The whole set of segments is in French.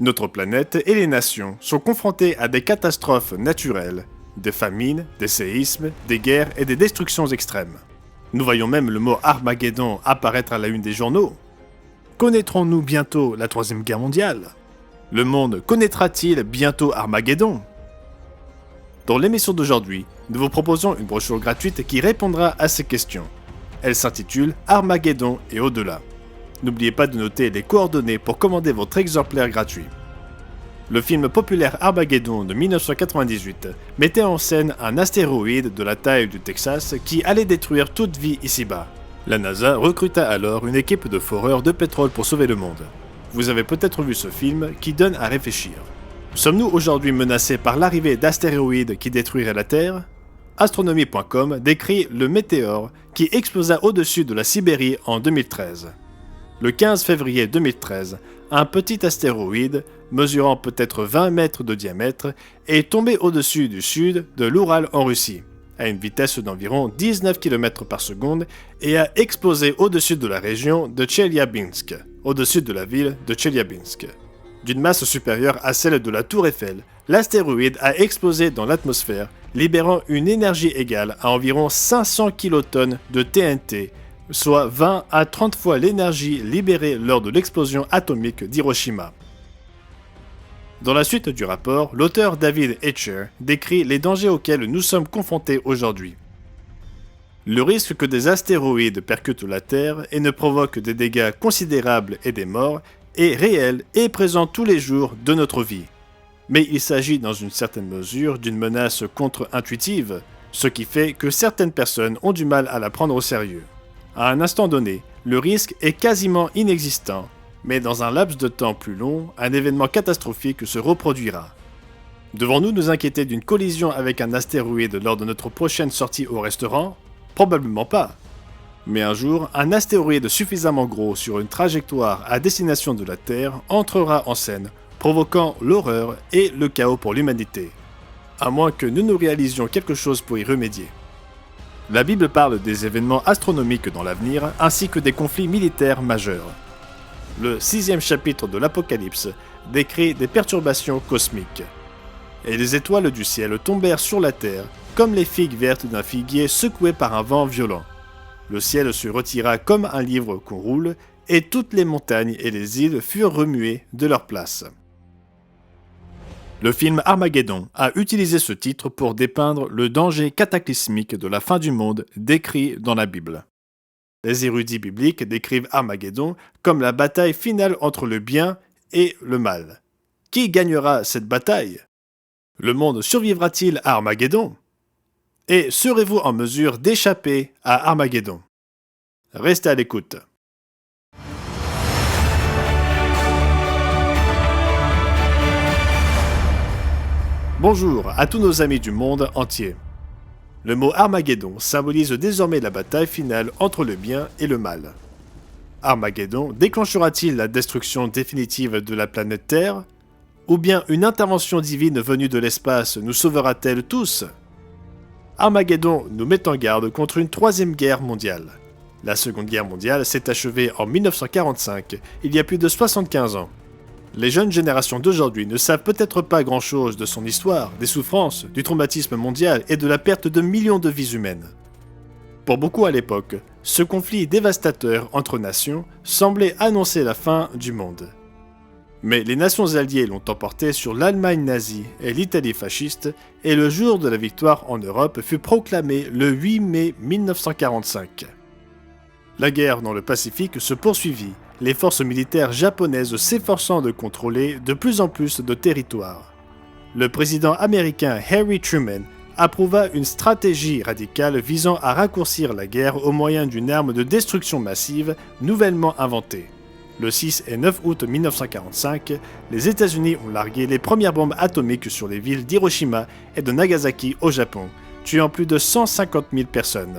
Notre planète et les nations sont confrontées à des catastrophes naturelles, des famines, des séismes, des guerres et des destructions extrêmes. Nous voyons même le mot Armageddon apparaître à la une des journaux. Connaîtrons-nous bientôt la Troisième Guerre mondiale? Le monde connaîtra-t-il bientôt Armageddon? Dans l'émission d'aujourd'hui, nous vous proposons une brochure gratuite qui répondra à ces questions. Elle s'intitule Armageddon et au-delà. N'oubliez pas de noter les coordonnées pour commander votre exemplaire gratuit. Le film populaire Armageddon de 1998 mettait en scène un astéroïde de la taille du Texas qui allait détruire toute vie ici-bas. La NASA recruta alors une équipe de foreurs de pétrole pour sauver le monde. Vous avez peut-être vu ce film qui donne à réfléchir. Sommes-nous aujourd'hui menacés par l'arrivée d'astéroïdes qui détruiraient la Terre? Astronomie.com décrit le météore qui explosa au-dessus de la Sibérie en 2013. Le 15 février 2013, un petit astéroïde, mesurant peut-être 20 mètres de diamètre, est tombé au-dessus du sud de l'Oural en Russie, à une vitesse d'environ 19 km par seconde, et a explosé au-dessus de la région de Tcheliabinsk, au-dessus de la ville de Tcheliabinsk. D'une masse supérieure à celle de la Tour Eiffel, l'astéroïde a explosé dans l'atmosphère, libérant une énergie égale à environ 500 kilotonnes de TNT, soit 20 à 30 fois l'énergie libérée lors de l'explosion atomique d'Hiroshima. Dans la suite du rapport, l'auteur David Etcher décrit les dangers auxquels nous sommes confrontés aujourd'hui. Le risque que des astéroïdes percutent la Terre et ne provoquent des dégâts considérables et des morts est réel et présent tous les jours de notre vie. Mais il s'agit dans une certaine mesure d'une menace contre-intuitive, ce qui fait que certaines personnes ont du mal à la prendre au sérieux. À un instant donné, le risque est quasiment inexistant, mais dans un laps de temps plus long, un événement catastrophique se reproduira. Devons-nous nous inquiéter d'une collision avec un astéroïde lors de notre prochaine sortie au restaurant? Probablement pas. Mais un jour, un astéroïde suffisamment gros sur une trajectoire à destination de la Terre entrera en scène, provoquant l'horreur et le chaos pour l'humanité. À moins que nous réalisions quelque chose pour y remédier. La Bible parle des événements astronomiques dans l'avenir, ainsi que des conflits militaires majeurs. Le 6e chapitre de l'Apocalypse décrit des perturbations cosmiques. Et les étoiles du ciel tombèrent sur la terre, comme les figues vertes d'un figuier secoué par un vent violent. Le ciel se retira comme un livre qu'on roule, et toutes les montagnes et les îles furent remuées de leur place. Le film Armageddon a utilisé ce titre pour dépeindre le danger cataclysmique de la fin du monde décrit dans la Bible. Les érudits bibliques décrivent Armageddon comme la bataille finale entre le bien et le mal. Qui gagnera cette bataille? Le monde survivra-t-il à Armageddon? Et serez-vous en mesure d'échapper à Armageddon? Restez à l'écoute. Bonjour à tous nos amis du monde entier. Le mot Armageddon symbolise désormais la bataille finale entre le bien et le mal. Armageddon déclenchera-t-il la destruction définitive de la planète Terre? Ou bien une intervention divine venue de l'espace nous sauvera-t-elle tous? Armageddon nous met en garde contre une troisième guerre mondiale. La Seconde Guerre mondiale s'est achevée en 1945, il y a plus de 75 ans. Les jeunes générations d'aujourd'hui ne savent peut-être pas grand-chose de son histoire, des souffrances, du traumatisme mondial et de la perte de millions de vies humaines. Pour beaucoup à l'époque, ce conflit dévastateur entre nations semblait annoncer la fin du monde. Mais les nations alliées l'ont emporté sur l'Allemagne nazie et l'Italie fasciste, et le jour de la victoire en Europe fut proclamé le 8 mai 1945. La guerre dans le Pacifique se poursuivit, les forces militaires japonaises s'efforçant de contrôler de plus en plus de territoires. Le président américain Harry Truman approuva une stratégie radicale visant à raccourcir la guerre au moyen d'une arme de destruction massive nouvellement inventée. Le 6 et 9 août 1945, les États-Unis ont largué les premières bombes atomiques sur les villes d'Hiroshima et de Nagasaki au Japon, tuant plus de 150 000 personnes.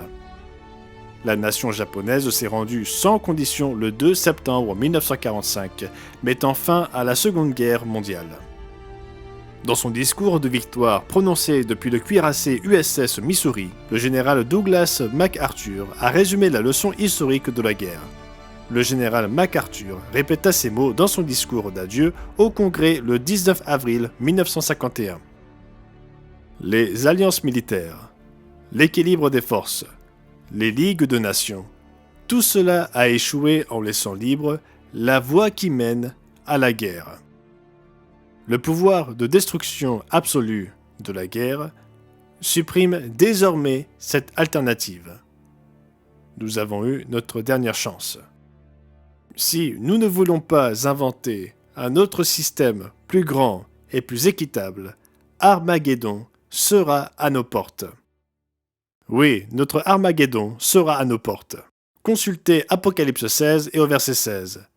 La nation japonaise s'est rendue sans condition le 2 septembre 1945, mettant fin à la Seconde Guerre mondiale. Dans son discours de victoire prononcé depuis le cuirassé USS Missouri, le général Douglas MacArthur a résumé la leçon historique de la guerre. Le général MacArthur répéta ces mots dans son discours d'adieu au Congrès le 19 avril 1951. Les alliances militaires, l'équilibre des forces, les ligues de nations, tout cela a échoué en laissant libre la voie qui mène à la guerre. Le pouvoir de destruction absolue de la guerre supprime désormais cette alternative. Nous avons eu notre dernière chance. Si nous ne voulons pas inventer un autre système plus grand et plus équitable, Armageddon sera à nos portes. Oui, notre Armageddon sera à nos portes. Consultez Apocalypse 16 et au verset 16.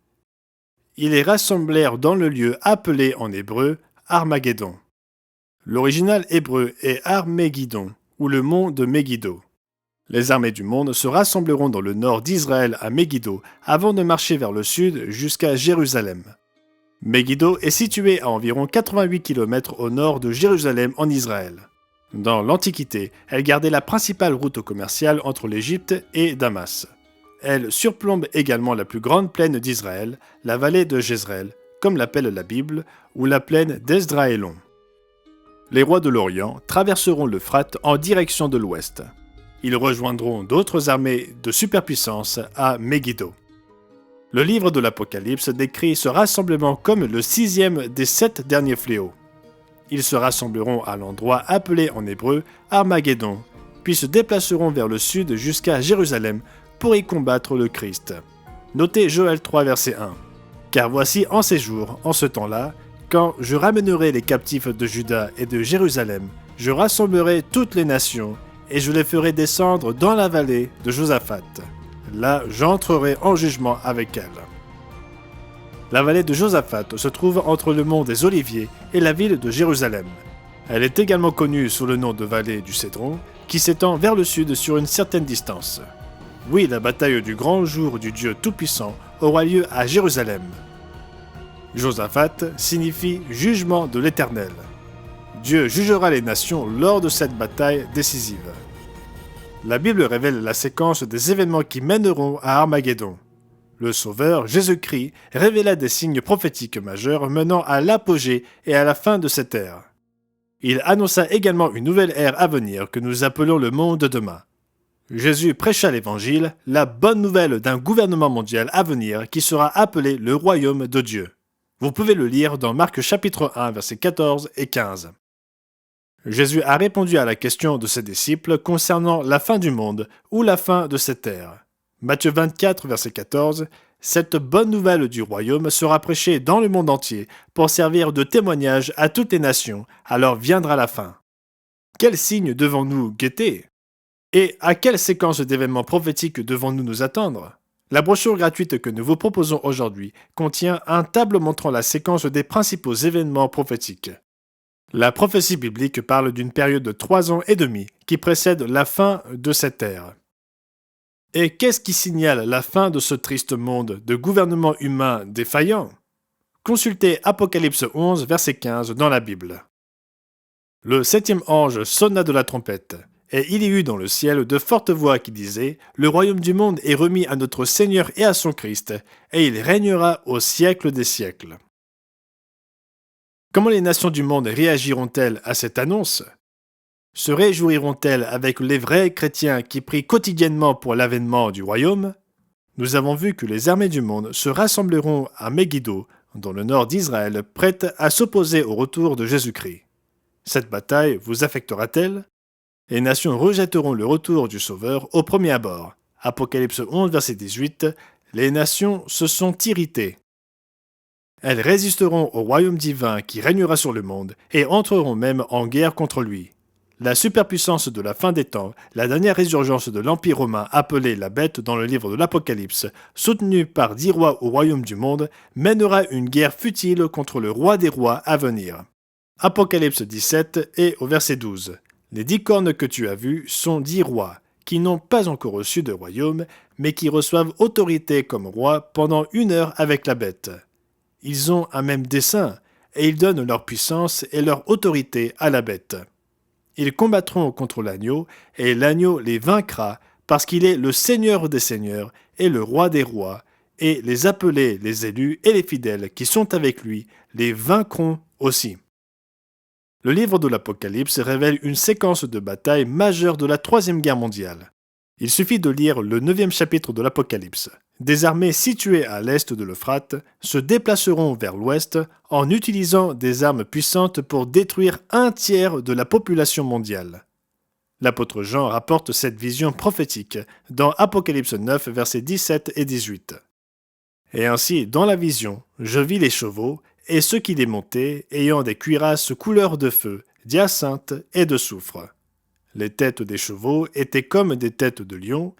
Ils les rassemblèrent dans le lieu appelé en hébreu Armageddon. L'original hébreu est Armageddon, ou le mont de Megiddo. Les armées du monde se rassembleront dans le nord d'Israël à Megiddo avant de marcher vers le sud jusqu'à Jérusalem. Megiddo est situé à environ 88 km au nord de Jérusalem en Israël. Dans l'Antiquité, elle gardait la principale route commerciale entre l'Égypte et Damas. Elle surplombe également la plus grande plaine d'Israël, la vallée de Jezreel, comme l'appelle la Bible, ou la plaine d'Esdraélon. Les rois de l'Orient traverseront l'Euphrate en direction de l'ouest. Ils rejoindront d'autres armées de superpuissance à Megiddo. Le livre de l'Apocalypse décrit ce rassemblement comme le 6e des 7 derniers fléaux. Ils se rassembleront à l'endroit appelé en hébreu Armageddon, puis se déplaceront vers le sud jusqu'à Jérusalem pour y combattre le Christ. Notez Joël 3, verset 1. « Car voici en ces jours, en ce temps-là, quand je ramènerai les captifs de Juda et de Jérusalem, je rassemblerai toutes les nations, et je les ferai descendre dans la vallée de Josaphat. Là, j'entrerai en jugement avec elles. » La vallée de Josaphat se trouve entre le mont des Oliviers et la ville de Jérusalem. Elle est également connue sous le nom de vallée du Cédron, qui s'étend vers le sud sur une certaine distance. Oui, la bataille du grand jour du Dieu Tout-Puissant aura lieu à Jérusalem. Josaphat signifie « jugement de l'Éternel ». Dieu jugera les nations lors de cette bataille décisive. La Bible révèle la séquence des événements qui mèneront à Armageddon. Le Sauveur, Jésus-Christ, révéla des signes prophétiques majeurs menant à l'apogée et à la fin de cette ère. Il annonça également une nouvelle ère à venir que nous appelons le monde de demain. Jésus prêcha l'Évangile, la bonne nouvelle d'un gouvernement mondial à venir qui sera appelé le royaume de Dieu. Vous pouvez le lire dans Marc chapitre 1, versets 14 et 15. Jésus a répondu à la question de ses disciples concernant la fin du monde ou la fin de cette ère. Matthieu 24, verset 14, « Cette bonne nouvelle du royaume sera prêchée dans le monde entier pour servir de témoignage à toutes les nations, alors viendra la fin. » Quels signes devons-nous guetter? Et à quelle séquence d'événements prophétiques devons-nous nous attendre? La brochure gratuite que nous vous proposons aujourd'hui contient un tableau montrant la séquence des principaux événements prophétiques. La prophétie biblique parle d'une période de 3 ans et demi qui précède la fin de cette ère. Et qu'est-ce qui signale la fin de ce triste monde de gouvernement humain défaillant? Consultez Apocalypse 11, verset 15 dans la Bible. Le 7e ange sonna de la trompette, et il y eut dans le ciel de fortes voix qui disaient « Le royaume du monde est remis à notre Seigneur et à son Christ, et il régnera au siècle des siècles. » Comment les nations du monde réagiront-elles à cette annonce? Se réjouiront-elles avec les vrais chrétiens qui prient quotidiennement pour l'avènement du royaume? Nous avons vu que les armées du monde se rassembleront à Megiddo, dans le nord d'Israël, prêtes à s'opposer au retour de Jésus-Christ. Cette bataille vous affectera-t-elle? Les nations rejetteront le retour du Sauveur au premier abord. Apocalypse 11, verset 18, « Les nations se sont irritées. Elles résisteront au royaume divin qui régnera sur le monde et entreront même en guerre contre lui. La superpuissance de la fin des temps, la dernière résurgence de l'Empire romain appelée la bête dans le livre de l'Apocalypse, soutenue par 10 rois au royaume du monde, mènera une guerre futile contre le roi des rois à venir. » Apocalypse 17 et au verset 12. Les 10 cornes que tu as vues sont 10 rois, qui n'ont pas encore reçu de royaume, mais qui reçoivent autorité comme rois pendant 1 heure avec la bête. Ils ont un même dessein, et ils donnent leur puissance et leur autorité à la bête. Ils combattront contre l'agneau, et l'agneau les vaincra, parce qu'il est le Seigneur des seigneurs et le roi des rois, et les appelés, les élus et les fidèles qui sont avec lui les vaincront aussi. Le livre de l'Apocalypse révèle une séquence de bataille majeure de la Troisième Guerre mondiale. Il suffit de lire le 9e chapitre de l'Apocalypse. Des armées situées à l'est de l'Euphrate se déplaceront vers l'ouest en utilisant des armes puissantes pour détruire un tiers de la population mondiale. L'apôtre Jean rapporte cette vision prophétique dans Apocalypse 9, versets 17 et 18. Et ainsi, dans la vision, je vis les chevaux et ceux qui les montaient, ayant des cuirasses couleur de feu, d'hyacinthe et de soufre. Les têtes des chevaux étaient comme des têtes de lions,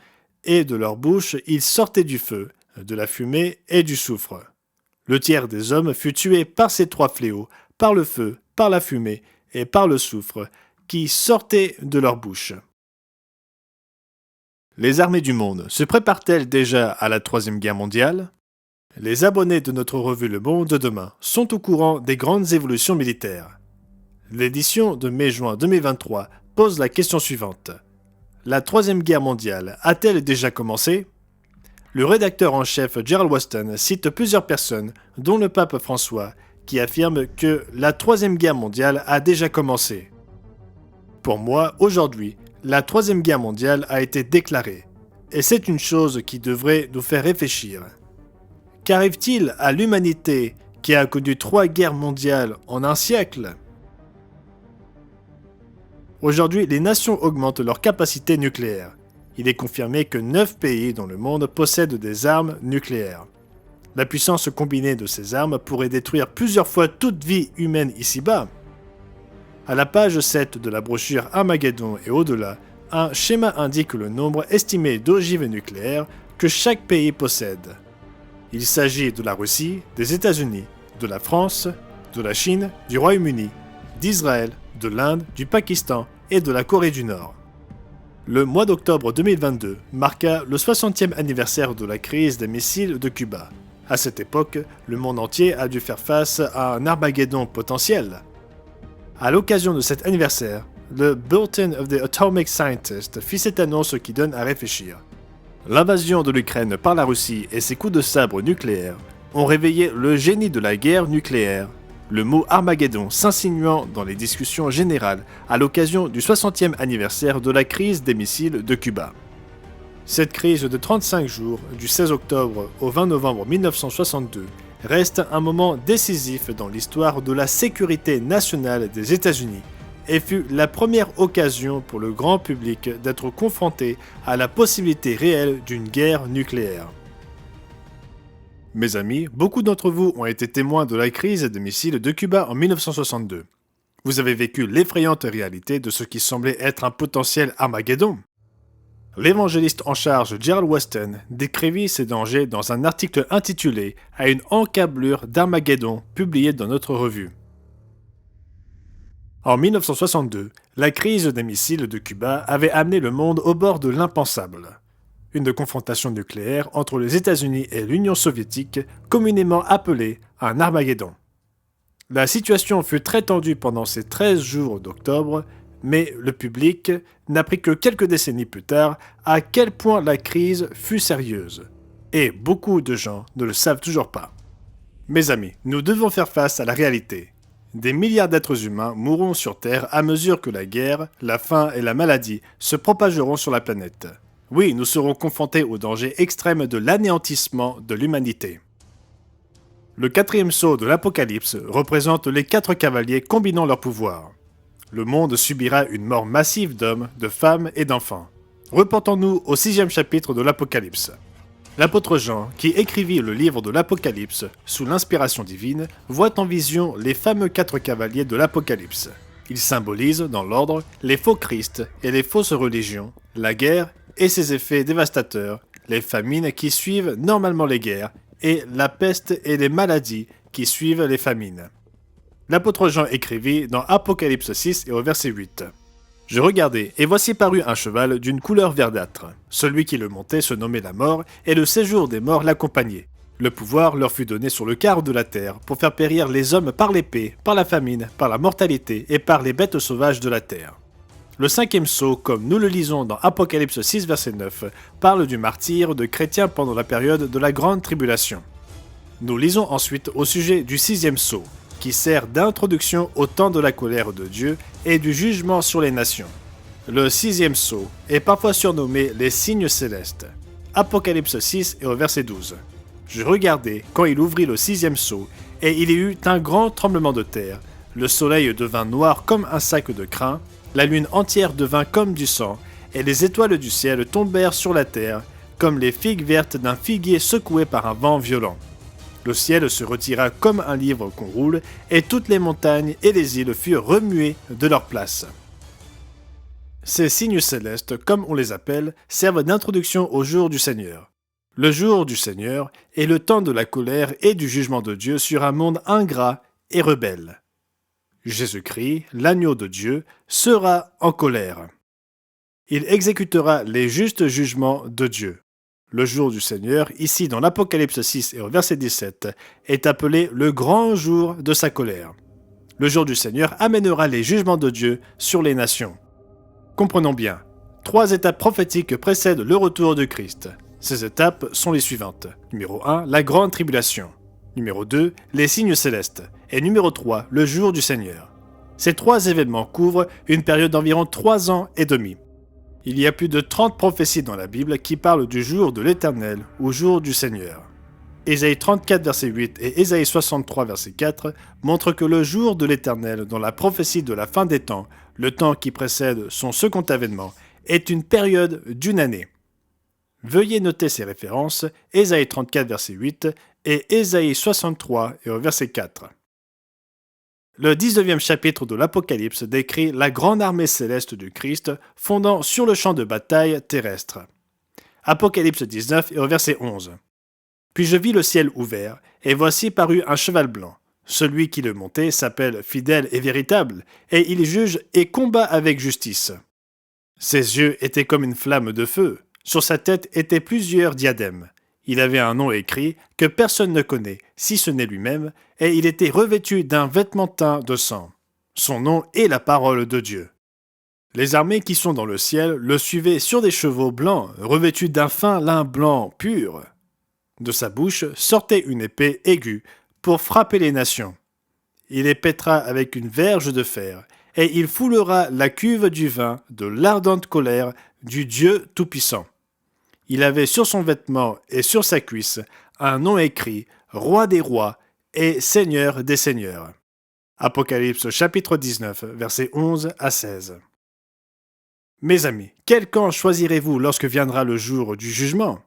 et de leur bouche il sortait du feu, de la fumée et du soufre. Le tiers des hommes fut tué par ces trois fléaux, par le feu, par la fumée et par le soufre, qui sortaient de leur bouche. Les armées du monde se préparent-elles déjà à la Troisième Guerre mondiale ? Les abonnés de notre revue Le Monde de demain sont au courant des grandes évolutions militaires. L'édition de mai-juin 2023 pose la question suivante. La Troisième Guerre mondiale a-t-elle déjà commencé ? Le rédacteur en chef Gerald Weston cite plusieurs personnes, dont le pape François, qui affirment que la Troisième Guerre mondiale a déjà commencé. Pour moi, aujourd'hui, la Troisième Guerre mondiale a été déclarée, et c'est une chose qui devrait nous faire réfléchir. Qu'arrive-t-il à l'humanité qui a connu 3 guerres mondiales en un siècle ? Aujourd'hui, les nations augmentent leur capacité nucléaire. Il est confirmé que 9 pays dans le monde possèdent des armes nucléaires. La puissance combinée de ces armes pourrait détruire plusieurs fois toute vie humaine ici-bas. À la page 7 de la brochure Armageddon et au-delà, un schéma indique le nombre estimé d'ogives nucléaires que chaque pays possède. Il s'agit de la Russie, des États-Unis, de la France, de la Chine, du Royaume-Uni, d'Israël, de l'Inde, du Pakistan et de la Corée du Nord. Le mois d'octobre 2022 marqua le 60e anniversaire de la crise des missiles de Cuba. À cette époque, le monde entier a dû faire face à un Armageddon potentiel. À l'occasion de cet anniversaire, le Bulletin of the Atomic Scientist fit cette annonce qui donne à réfléchir. L'invasion de l'Ukraine par la Russie et ses coups de sabre nucléaires ont réveillé le génie de la guerre nucléaire, le mot Armageddon s'insinuant dans les discussions générales à l'occasion du 60e anniversaire de la crise des missiles de Cuba. Cette crise de 35 jours, du 16 octobre au 20 novembre 1962, reste un moment décisif dans l'histoire de la sécurité nationale des États-Unis et fut la première occasion pour le grand public d'être confronté à la possibilité réelle d'une guerre nucléaire. Mes amis, beaucoup d'entre vous ont été témoins de la crise des missiles de Cuba en 1962. Vous avez vécu l'effrayante réalité de ce qui semblait être un potentiel Armageddon. L'évangéliste en charge Gerald Weston décrivit ces dangers dans un article intitulé « À une encablure d'Armageddon » publié dans notre revue. En 1962, la crise des missiles de Cuba avait amené le monde au bord de l'impensable. Une confrontation nucléaire entre les États-Unis et l'Union soviétique, communément appelée un Armageddon. La situation fut très tendue pendant ces 13 jours d'octobre, mais le public n'apprit que quelques décennies plus tard à quel point la crise fut sérieuse. Et beaucoup de gens ne le savent toujours pas. Mes amis, nous devons faire face à la réalité. Des milliards d'êtres humains mourront sur Terre à mesure que la guerre, la faim et la maladie se propageront sur la planète. Oui, nous serons confrontés au danger extrême de l'anéantissement de l'humanité. Le 4e sceau de l'Apocalypse représente les 4 cavaliers combinant leurs pouvoirs. Le monde subira une mort massive d'hommes, de femmes et d'enfants. Reportons-nous au 6e chapitre de l'Apocalypse. L'apôtre Jean, qui écrivit le livre de l'Apocalypse sous l'inspiration divine, voit en vision les fameux 4 cavaliers de l'Apocalypse. Ils symbolisent, dans l'ordre, les faux Christ et les fausses religions, la guerre et ses effets dévastateurs, les famines qui suivent normalement les guerres, et la peste et les maladies qui suivent les famines. L'apôtre Jean écrivit dans Apocalypse 6 et au verset 8. « Je regardai, et voici parut un cheval d'une couleur verdâtre. Celui qui le montait se nommait la mort, et le séjour des morts l'accompagnait. Le pouvoir leur fut donné sur le quart de la terre, pour faire périr les hommes par l'épée, par la famine, par la mortalité, et par les bêtes sauvages de la terre. Le cinquième sceau, comme nous le lisons dans Apocalypse 6 verset 9, parle du martyre de chrétiens pendant la période de la grande tribulation. Nous lisons ensuite au sujet du sixième sceau, qui sert d'introduction au temps de la colère de Dieu et du jugement sur les nations. Le sixième sceau est parfois surnommé les signes célestes. Apocalypse 6 et au verset 12. Je regardai quand il ouvrit le sixième sceau, et il y eut un grand tremblement de terre. Le soleil devint noir comme un sac de crin, la lune entière devint comme du sang, et les étoiles du ciel tombèrent sur la terre, comme les figues vertes d'un figuier secoué par un vent violent. Le ciel se retira comme un livre qu'on roule, et toutes les montagnes et les îles furent remuées de leur place. Ces signes célestes, comme on les appelle, servent d'introduction au jour du Seigneur. Le jour du Seigneur est le temps de la colère et du jugement de Dieu sur un monde ingrat et rebelle. Jésus-Christ, l'agneau de Dieu, sera en colère. Il exécutera les justes jugements de Dieu. Le jour du Seigneur, ici dans l'Apocalypse 6 et au verset 17, est appelé le grand jour de sa colère. Le jour du Seigneur amènera les jugements de Dieu sur les nations. Comprenons bien, 3 étapes prophétiques précèdent le retour de Christ. Ces étapes sont les suivantes. Numéro 1, la grande tribulation. Numéro 2, les signes célestes. Et numéro 3, le jour du Seigneur. Ces 3 événements couvrent une période d'environ 3 ans et demi. Il y a plus de 30 prophéties dans la Bible qui parlent du jour de l'Éternel ou jour du Seigneur. Ésaïe 34 verset 8 et Ésaïe 63 verset 4 montrent que le jour de l'Éternel dans la prophétie de la fin des temps, le temps qui précède son second avènement, est une période d'une année. Veuillez noter ces références, Ésaïe 34 verset 8 et Ésaïe 63 et au verset 4. Le 19e chapitre de l'Apocalypse décrit la grande armée céleste du Christ fondant sur le champ de bataille terrestre. Apocalypse 19 et au verset 11. Puis je vis le ciel ouvert, et voici parut un cheval blanc. Celui qui le montait s'appelle fidèle et véritable, et il juge et combat avec justice. Ses yeux étaient comme une flamme de feu, sur sa tête étaient plusieurs diadèmes. Il avait un nom écrit que personne ne connaît, si ce n'est lui-même, et il était revêtu d'un vêtement teint de sang. Son nom est la parole de Dieu. Les armées qui sont dans le ciel le suivaient sur des chevaux blancs, revêtus d'un fin lin blanc pur. De sa bouche sortait une épée aiguë pour frapper les nations. Il les pètera avec une verge de fer, et il foulera la cuve du vin de l'ardente colère du Dieu Tout-Puissant. Il avait sur son vêtement et sur sa cuisse un nom écrit « Roi des rois et Seigneur des seigneurs ». Apocalypse chapitre 19, versets 11 à 16. Mes amis, quel camp choisirez-vous lorsque viendra le jour du jugement ?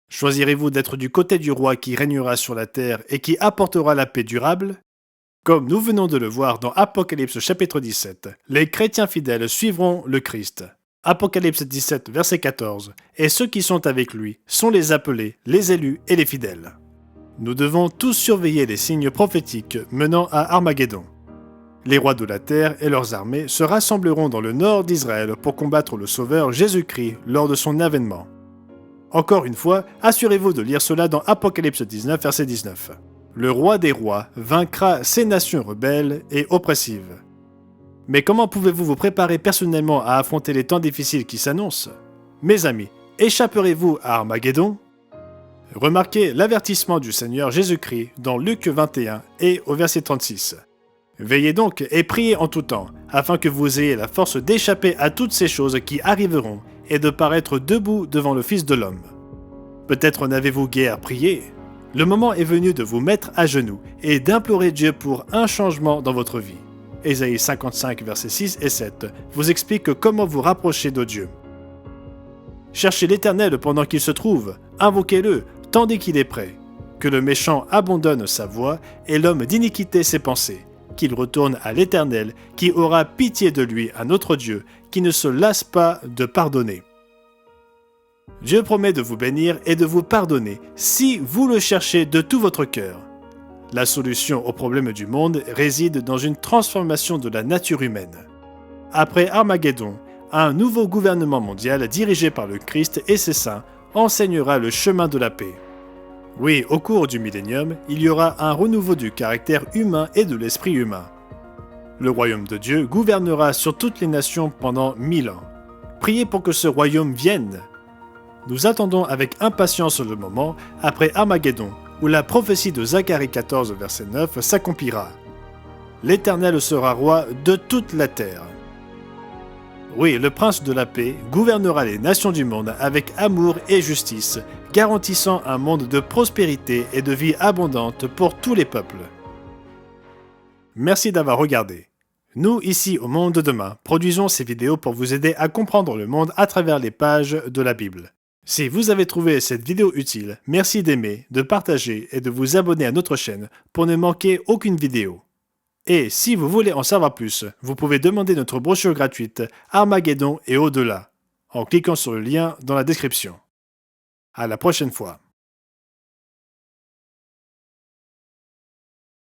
Choisirez-vous d'être du côté du roi qui régnera sur la terre et qui apportera la paix durable ? Comme nous venons de le voir dans Apocalypse chapitre 17, les chrétiens fidèles suivront le Christ. Apocalypse 17, verset 14, et ceux qui sont avec lui sont les appelés, les élus et les fidèles. Nous devons tous surveiller les signes prophétiques menant à Armageddon. Les rois de la terre et leurs armées se rassembleront dans le nord d'Israël pour combattre le Sauveur Jésus-Christ lors de son avènement. Encore une fois, assurez-vous de lire cela dans Apocalypse 19, verset 19. Le roi des rois vaincra ces nations rebelles et oppressives. Mais comment pouvez-vous vous préparer personnellement à affronter les temps difficiles qui s'annoncent ? Mes amis, échapperez-vous à Armageddon ? Remarquez l'avertissement du Seigneur Jésus-Christ dans Luc 21 et au verset 36. Veillez donc et priez en tout temps, afin que vous ayez la force d'échapper à toutes ces choses qui arriveront et de paraître debout devant le Fils de l'homme. Peut-être n'avez-vous guère prié ? Le moment est venu de vous mettre à genoux et d'implorer Dieu pour un changement dans votre vie. Ésaïe 55, versets 6 et 7 vous explique comment vous rapprocher de Dieu. Cherchez l'Éternel pendant qu'il se trouve, invoquez-le tandis qu'il est prêt. Que le méchant abandonne sa voie et l'homme d'iniquité ses pensées. Qu'il retourne à l'Éternel, qui aura pitié de lui, un autre Dieu, qui ne se lasse pas de pardonner. Dieu promet de vous bénir et de vous pardonner si vous le cherchez de tout votre cœur. La solution aux problèmes du monde réside dans une transformation de la nature humaine. Après Armageddon, un nouveau gouvernement mondial dirigé par le Christ et ses saints enseignera le chemin de la paix. Oui, au cours du millénium, il y aura un renouveau du caractère humain et de l'esprit humain. Le royaume de Dieu gouvernera sur toutes les nations pendant 1000 ans. Priez pour que ce royaume vienne. Nous attendons avec impatience le moment après Armageddon, où la prophétie de Zacharie 14, verset 9 s'accomplira. L'Éternel sera roi de toute la terre. Oui, le prince de la paix gouvernera les nations du monde avec amour et justice, garantissant un monde de prospérité et de vie abondante pour tous les peuples. Merci d'avoir regardé. Nous, ici au Monde de Demain, produisons ces vidéos pour vous aider à comprendre le monde à travers les pages de la Bible. Si vous avez trouvé cette vidéo utile, merci d'aimer, de partager et de vous abonner à notre chaîne pour ne manquer aucune vidéo. Et si vous voulez en savoir plus, vous pouvez demander notre brochure gratuite Armageddon et au-delà, en cliquant sur le lien dans la description. À la prochaine fois.